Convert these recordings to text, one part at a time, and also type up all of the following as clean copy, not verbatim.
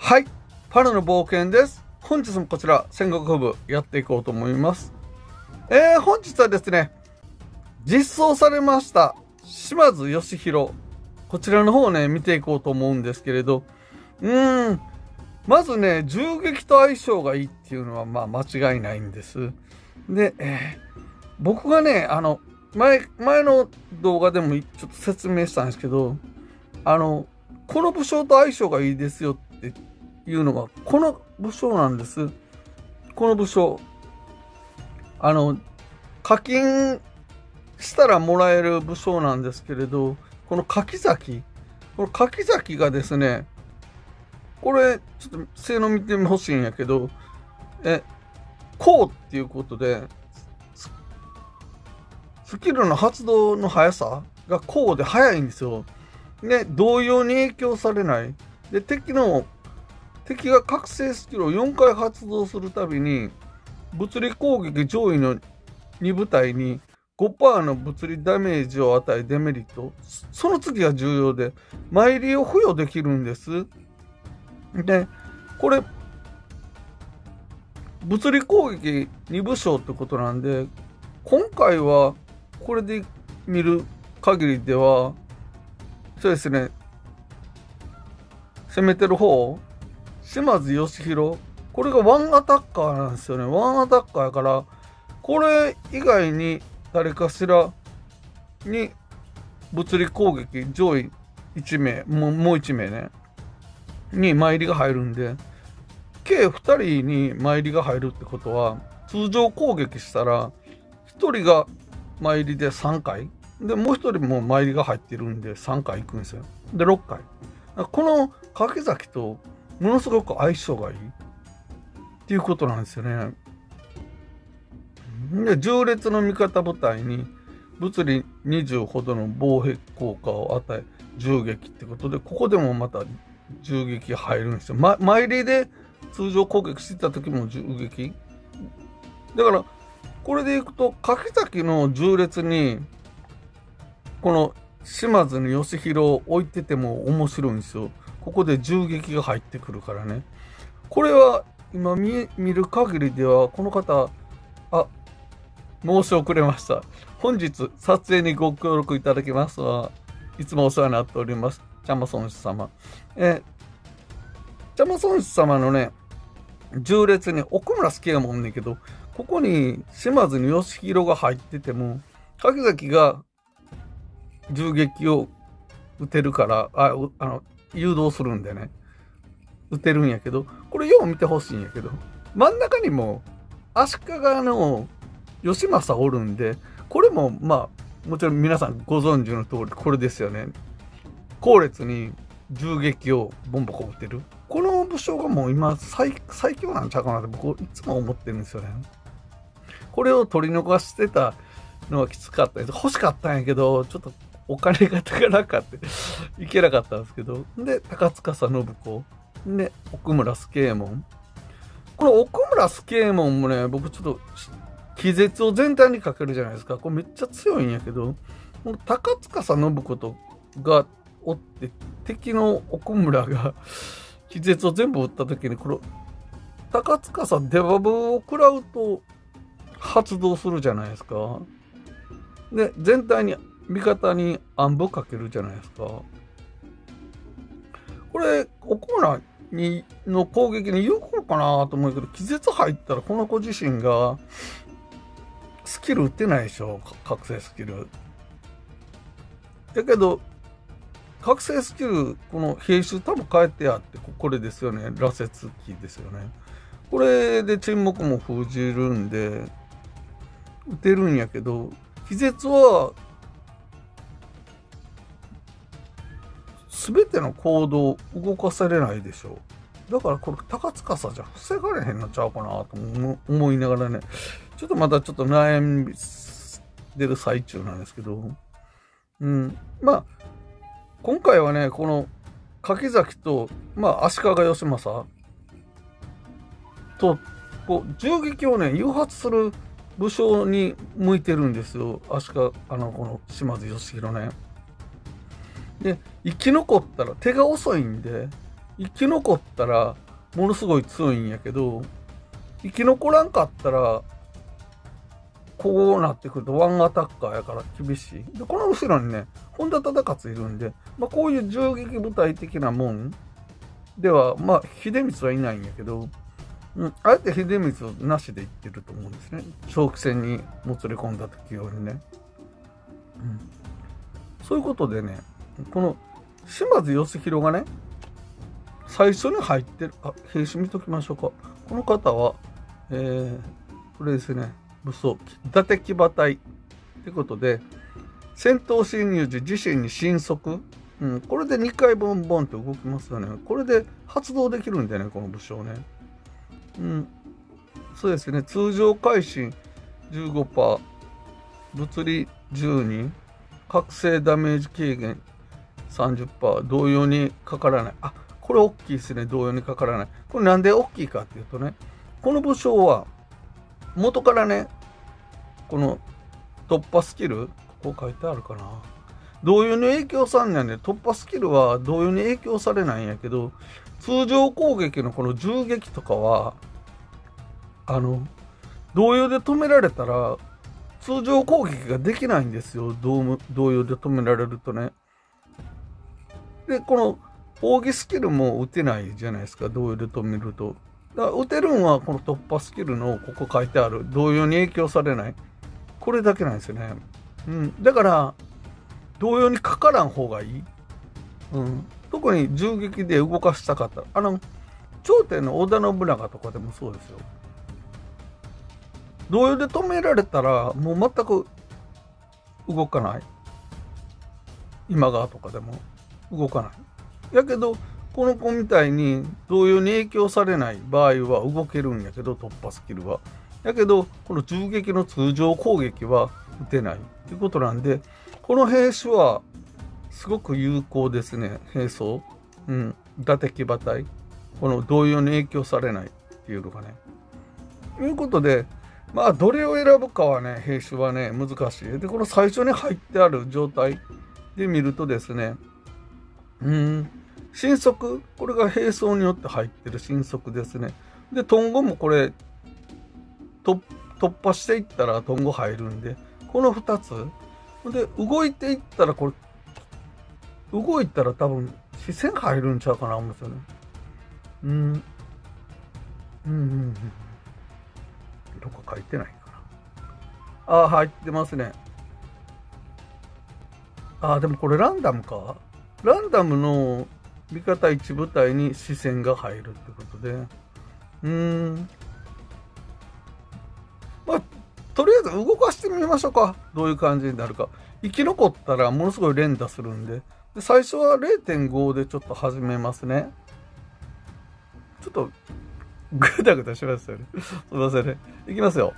はい、パルの冒険です。本日もこちら戦国部やっていこうと思います。本日はですね、実装されました島津義弘、こちらの方をね見ていこうと思うんですけれど、まずね、銃撃と相性がいいっていうのはまあ間違いないんです。で、僕がね前の動画でもちょっと説明したんですけど、この武将と相性がいいですよっていうのがこの武将なんです。この武将、課金したらもらえる武将なんですけれど、この柿崎がですね、これちょっと性能見てほしいんやけど、こうっていうことでスキルの発動の速さがこうで速いんですよ。で、同様に影響されない。で、敵が覚醒スキルを4回発動するたびに、物理攻撃上位の2部隊に 5% の物理ダメージを与えデメリット。その次が重要で、参りを付与できるんです。で、これ、物理攻撃2部将ってことなんで、今回はこれで見る限りでは、そうですね、攻めてる方、島津義弘、これがワンアタッカーなんですよね。ワンアタッカーやから、これ以外に誰かしらに物理攻撃上位1名、もう1名ね、に参りが入るんで、計2人に参りが入るってことは、通常攻撃したら、1人が参りで3回、で、もう1人も参りが入ってるんで3回行くんですよ。で、6回。この柿崎とものすごく相性がいいっていうことなんですよね。で、縦列の味方部隊に物理20ほどの防壁効果を与え、銃撃ってことで、ここでもまた銃撃入るんですよ。参りで通常攻撃してた時も銃撃。だから、これでいくと、柿崎の縦列に、この島津の義弘を置いてても面白いんですよ。ここで銃撃が入ってくるからね。これは今見る限りでは、この方、申し遅れました。本日撮影にご協力いただきますいつもお世話になっております。茶間孫子様。茶間孫子様のね、縦列に奥村助もおんねんけど、ここに島津に義弘が入ってても、柿崎が銃撃を撃てるから、誘導するんでね、撃てるんやけど、これよう見てほしいんやけど、真ん中にも足利の義政おるんで、これもまあ、もちろん皆さんご存知の通り、これですよね。後列に銃撃をボンボコ撃てる。この武将がもう今最強なんちゃうかなって僕いつも思ってるんですよね。これを取り逃してたのはきつかったです。欲しかったんやけど、ちょっとお金が高かっていけなかったんですけど。で、高司信子。で、奥村助右衛門。この奥村助右衛門もね、僕ちょっと気絶を全体にかけるじゃないですか。これめっちゃ強いんやけど、この高司信子がおって、敵の奥村が気絶を全部撃った時に、この高司デバブを食らうと発動するじゃないですか。で、全体に味方に暗部かけるじゃないですか。これ、奥村の攻撃に有効かなと思うけど、気絶入ったらこの子自身がスキル打ってないでしょ、覚醒スキル。だけど、覚醒スキル、この兵種多分変えてあって、これですよね。羅刹機ですよね。これで沈黙も封じるんで、打てるんやけど、気絶は、すべての行動を動かされないでしょう。だからこれ高司じゃ防がれへんのちゃうかなと思いながらね、ちょっとまだちょっと悩んでる最中なんですけど、まあ、今回はね、この柿崎と、まあ、足利義政と、こう、銃撃をね、誘発する武将に向いてるんですよ。この島津義弘ね。で、生き残ったら手が遅いんで、生き残ったらものすごい強いんやけど、生き残らんかったら、こうなってくるとワンアタッカーやから厳しい。で、この後ろにね、本田忠勝いるんで、こういう銃撃部隊的なもんでは、秀光はいないんやけど、あえて秀光なしでいってると思うんですね。長期戦にもつれ込んだ時よりね。そういうことでね、この島津義弘がね、最初に入ってる、兵士見ときましょうか。この方は、これですね、武装、伊達騎馬隊ってことで、戦闘侵入時自身に神速、これで2回ボンボンって動きますよね。これで発動できるんだよね、この武将ね。そうですね、通常会心 15%、物理12、覚醒ダメージ軽減 30%、同様にかからない。これ大きいですね、同様にかからない。これなんで大きいかっていうとね、この武将は、元からね、この突破スキル、ここ書いてあるかな。同様に影響されないんで、突破スキルは同様に影響されないんやけど、通常攻撃のこの銃撃とかは、同様で止められたら、通常攻撃ができないんですよ。同様で止められるとね。で、この奥義スキルも打てないじゃないですか、同様で止めると。だから打てるんはこの突破スキルのここ書いてある同様に影響されない、これだけなんですよね。だから同様にかからん方がいい。特に銃撃で動かしたかったら、頂点の織田信長とかでもそうですよ。同様で止められたらもう全く動かない。今川とかでも動かない。やけどこの子みたいに同様に影響されない場合は動けるんやけど、突破スキルは。やけど、この銃撃の通常攻撃は撃てないということなんで、この兵種はすごく有効ですね、兵装。伊達騎馬隊。この同様に影響されないっていうのがね。ということで、どれを選ぶかはね、兵種はね、難しい。で、この最初に入ってある状態で見るとですね、神速、これが兵装によって入ってる神速ですね。で、トンゴもこれ、突破していったらトンゴ入るんで、この2つ。で、動いていったら、動いたら多分、視線入るんちゃうかな、思うんですよね。どこか書いてないかな。入ってますね。でもこれランダムか。ランダムの味方1部隊に視線が入るってことで。とりあえず動かしてみましょうか。どういう感じになるか。生き残ったらものすごい連打するんで。最初は 0.5 でちょっと始めますね。ちょっと、ぐだぐだしますよね。すいませんね。いきますよ。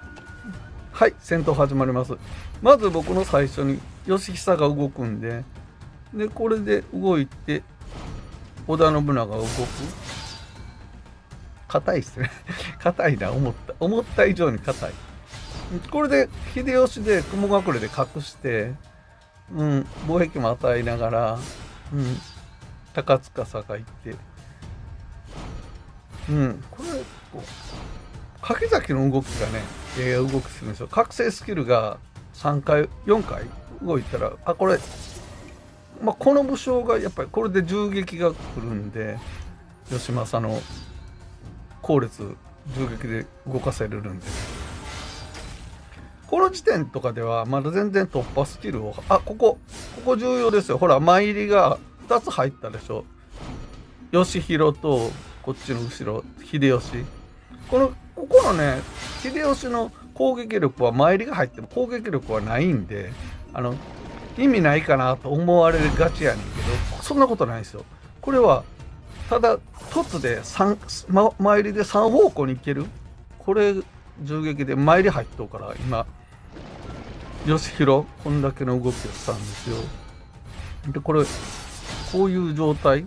はい、戦闘始まります。まず僕の最初に義久が動くんで、で、これで動いて、織田信長が動く。硬いっすね。硬いな、思った以上に硬い。これで、秀吉で雲隠れで隠して、防壁も与えながら、高司がいて、これ、柿崎の動きがね、動きするんですよ。覚醒スキルが3回、4回動いたら、これ、この武将がやっぱりこれで銃撃が来るんで、義政の後列銃撃で動かせれるんで、この時点とかではまだ全然突破スキルを、ここ重要ですよ。ほら、前入りが2つ入ったでしょ。義弘とこっちの後ろ、秀吉。ここのね、秀吉の攻撃力は前入りが入っても攻撃力はないんで、意味ないかなと思われがちやねんけど、そんなことないですよ。これは、ただ、突で前入りで3方向に行ける。これ、銃撃で前入り入っとうから、今、義弘、こんだけの動きをしたんですよ。で、これ、こういう状態。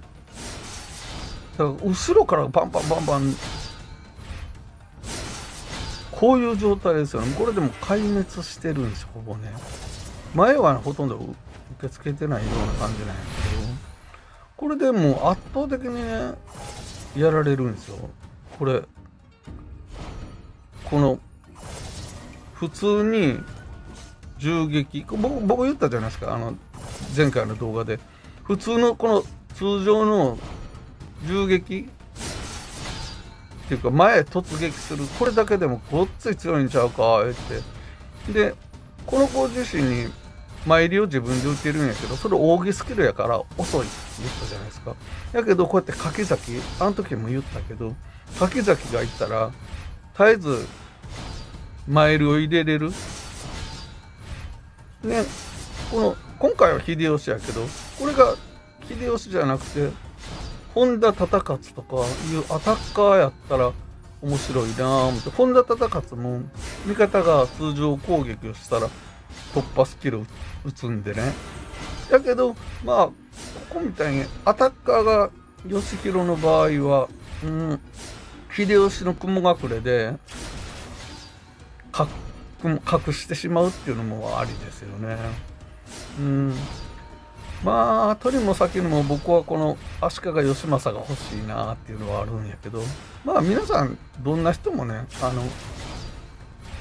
だから後ろからバンバンバンバン、こういう状態ですよね。これでも壊滅してるんですよ、ほぼね。前はほとんど受け付けてないような感じなんやけど、これでもう圧倒的にね、やられるんですよ。これ、この、普通に銃撃、僕言ったじゃないですか、前回の動画で。普通のこの通常の銃撃っていうか、前突撃する、これだけでもごっつい強いんちゃうか、って。で、この子自身に前入りを自分で打てるんやけど、それ扇スキルやから遅いって言ったじゃないですか。やけど、こうやって柿崎、あの時も言ったけど、柿崎がいったら、絶えずマイルを入れれる。ね、今回は秀吉やけど、これが秀吉じゃなくて、本田忠勝とかいうアタッカーやったら面白いなぁ思って、本田忠勝も味方が通常攻撃をしたら突破スキル打つんでね。だけど、まあ、ここみたいにアタッカーが義弘の場合は、秀吉の雲隠れで隠してしまうっていうのもありですよね。まあ、とにも先にも僕はこの足利義政が欲しいなっていうのはあるんやけど、まあ皆さんどんな人もね、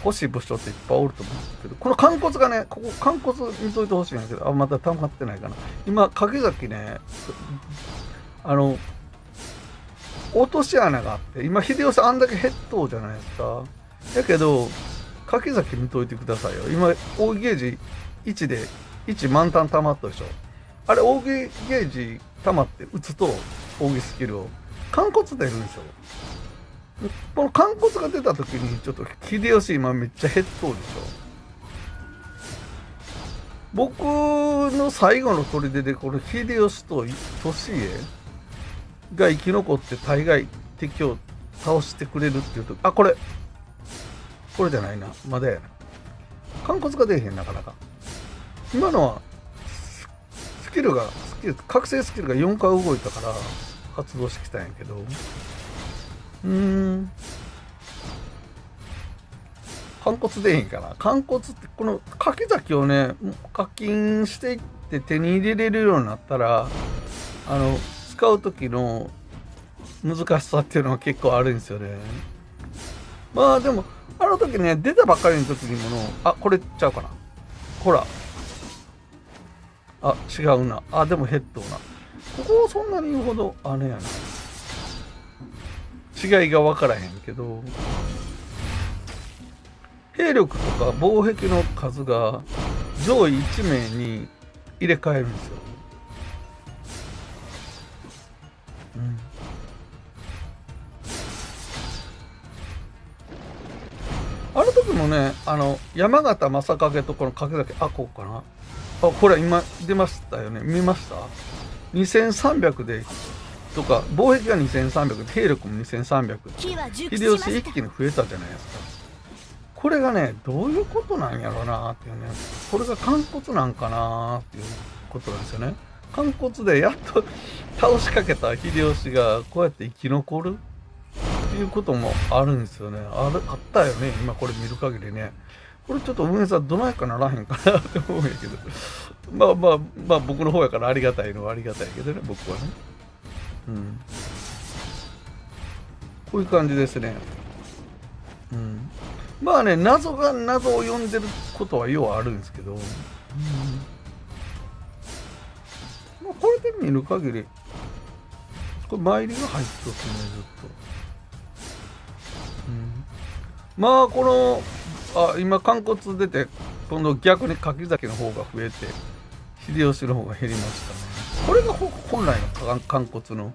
欲しい武将っていっぱいおると思うんですけど、この肝骨がね、ここ肝骨見といてほしいんやけど、まだ溜まってないかな。今、柿崎ね、落とし穴があって、今秀吉あんだけ減っとうじゃないですか。やけど、柿崎見といてくださいよ。今、扇ゲージ1で1満タン溜まったでしょ。あれ、扇ゲージ溜まって打つと、扇スキルを。肝骨出るんでしょ。この肝骨が出た時に、ちょっと秀吉今めっちゃ減っとうでしょ。僕の最後の砦で、この秀吉と利家が生き残って大概敵を倒してくれるっていうと、これじゃないな。まだやな。肝骨が出えへん、なかなか。今のは、覚醒スキルが4回動いたから発動してきたんやけど、肝骨出えへんかな。肝骨って、この柿崎をね、課金していって手に入れれるようになったら、使う時の難しさっていうのは結構あるんですよね。まあでも、あの時ね、出たばっかりの時にもこれちゃうかな。ほら。違うな。でもヘッドな。ここそんなに言うほど、やな。違いが分からへんけど、兵力とか防壁の数が上位1名に入れ替えるんですよ。あの時もね、山形正景とこの掛崎、こうかな。これ今出ましたよね。見ました ?2300 で、とか、防壁が2300で、兵力も2300。秀吉一気に増えたじゃないですか。これがね、どういうことなんやろうなっていうね。これが肝骨なんかなっていうことなんですよね。肝骨でやっと倒しかけた秀吉がこうやって生き残るっていうこともあるんですよね。あったよね。今これ見る限りね。これちょっと運営さんどないかならへんかなって思うんやけど。まあ僕の方やからありがたいのはありがたいけどね、僕はね。こういう感じですね。まあね、謎が謎を呼んでることはようあるんですけど、まあ、これで見る限り、これ参りが入っとってね、ずっと。まあ、今、肝骨出て、今度逆に柿崎の方が増えて、秀吉の方が減りましたね。これが本来の肝骨の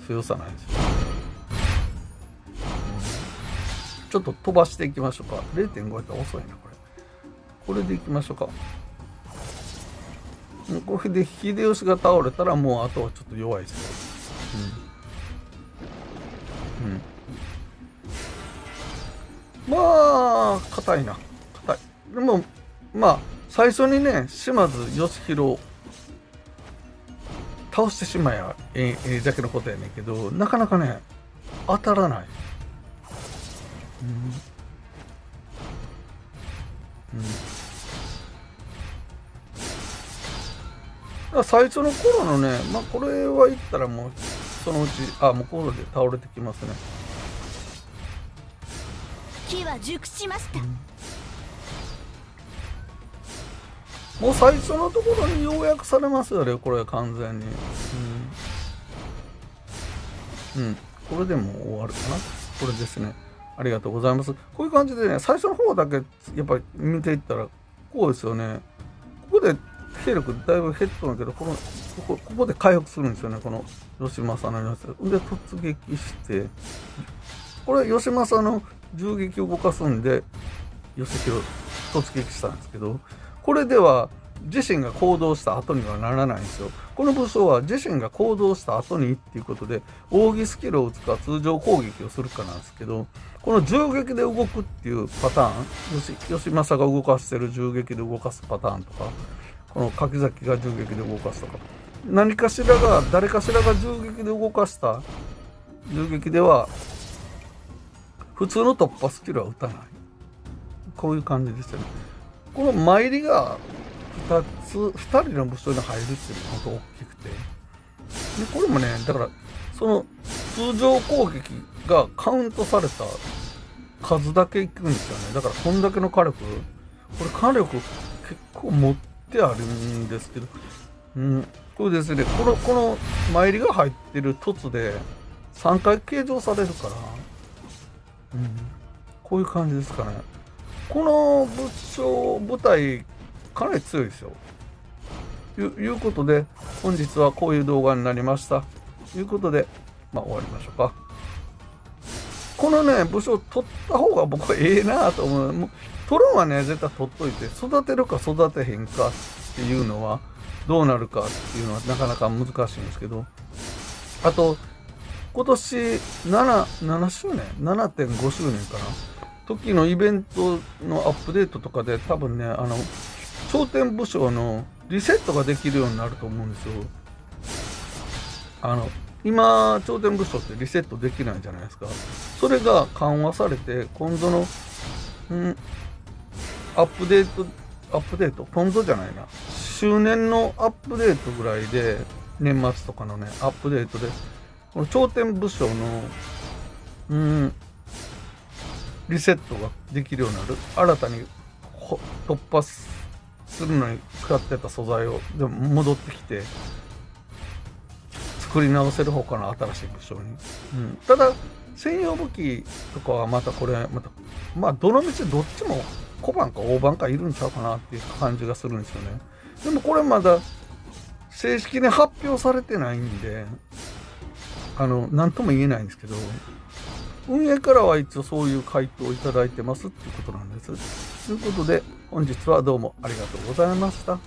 強さなんですよ。ちょっと飛ばしていきましょうか。0.5 やったら遅いな、これでいきましょうか。これで秀吉が倒れたら、もうあとはちょっと弱いですよ。まあ、硬いな。硬い。でも、まあ、最初にね、島津義弘倒してしまえばだけのことやねんけど、なかなかね、当たらない。最初の頃のね、これは言ったらもうそのうち、あ、向こうで倒れてきますね。木は熟しました。もう最初のところに要約されますよね、これ完全に。これでもう終わるかな。これですね。ありがとうございます。こういう感じでね、最初の方だけやっぱり見ていったら、こうですよね。ここで兵力だいぶ減っとるんだけど、ここで回復するんですよね、この義政のやつ。で、突撃して、これ義政の銃撃を動かすんで、義弘突撃したんですけど、これでは自身が行動した後にはならないんですよ。この武将は自身が行動した後にっていうことで、扇スキルを打つか通常攻撃をするかなんですけど、この銃撃で動くっていうパターン、義政が動かしてる銃撃で動かすパターンとか、この柿崎が銃撃で動かすとか、誰かしらが銃撃で動かした銃撃では、普通の突破スキルは打たない。こういう感じですよね。この参りが2人の武将に入るっていうのが本当大きくて。で、これもね、だから、その通常攻撃がカウントされた数だけいくんですよね。だから、こんだけの火力、これ火力結構持ってあるんですけど、これですね、この参りが入ってる凸で3回計上されるから、こういう感じですかね。この部隊、かなり強いですよ。いうことで、本日はこういう動画になりました。ということで、終わりましょうか。このね、武将取った方が僕はええなと思う。取るんはね、絶対取っといて、育てるか育てへんかっていうのは、どうなるかっていうのはなかなか難しいんですけど、あと、今年7周年 ?7.5 周年かな時のイベントのアップデートとかで多分ね、頂点武将のリセットができるようになると思うんですよ。今、頂点武将ってリセットできないじゃないですか。それが緩和されて、今度の、アップデート今度じゃないな。周年のアップデートぐらいで、年末とかのね、アップデートで、この頂点武将の、リセットができるようになる。新たに突破するのに使ってた素材をでも戻ってきて、作り直せる方かな、新しい武将に。ただ、専用武器とかはまたこれ、どの道どっちも小判か大判かいるんちゃうかなっていう感じがするんですよね。でもこれまだ正式に発表されてないんで、なんとも言えないんですけど、運営からは一応そういう回答をいただいてますっていうことなんです。ということで、本日はどうもありがとうございました。